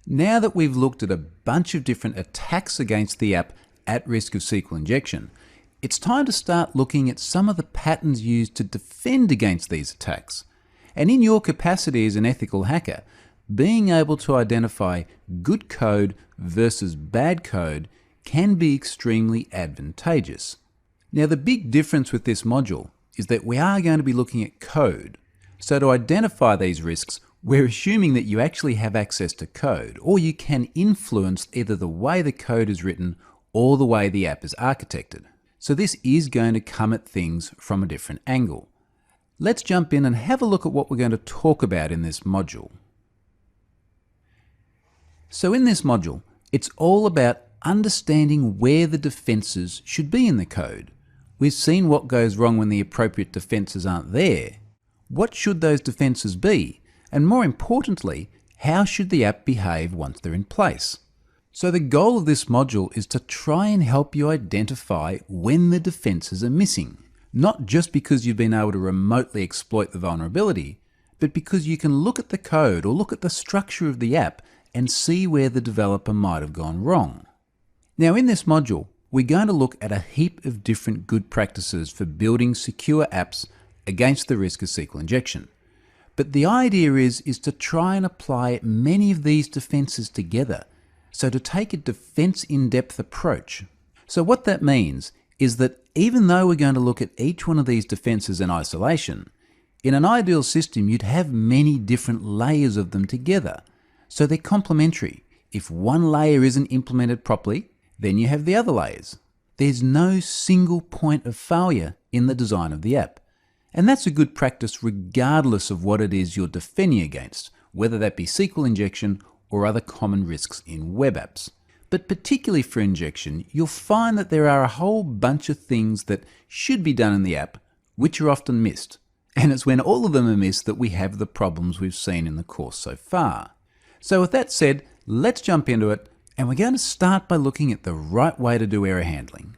Now that we've looked at a bunch of different attacks against the app at risk of SQL injection, it's time to start looking at some of the patterns used to defend against these attacks. And in your capacity as an ethical hacker, being able to identify good code versus bad code can be extremely advantageous. Now, the big difference with this module is that we are going to be looking at code. So to identify these risks, we're assuming that you actually have access to code, or you can influence either the way the code is written or the way the app is architected. So this is going to come at things from a different angle. Let's jump in and have a look at what we're going to talk about in this module. So in this module, it's all about understanding where the defenses should be in the code. We've seen what goes wrong when the appropriate defenses aren't there. What should those defenses be? And more importantly, how should the app behave once they're in place? So the goal of this module is to try and help you identify when the defenses are missing. Not just because you've been able to remotely exploit the vulnerability, but because you can look at the code or look at the structure of the app and see where the developer might have gone wrong. Now in this module, we're going to look at a heap of different good practices for building secure apps against the risk of SQL injection. But the idea is to try and apply many of these defenses together. So to take a defense in-depth approach. So what that means is that even though we're going to look at each one of these defenses in isolation, in an ideal system you'd have many different layers of them together. So they're complementary. If one layer isn't implemented properly, then you have the other layers. There's no single point of failure in the design of the app. And that's a good practice regardless of what it is you're defending against, whether that be SQL injection or other common risks in web apps. But particularly for injection, you'll find that there are a whole bunch of things that should be done in the app, which are often missed. And it's when all of them are missed that we have the problems we've seen in the course so far. So with that said, let's jump into it, and we're going to start by looking at the right way to do error handling.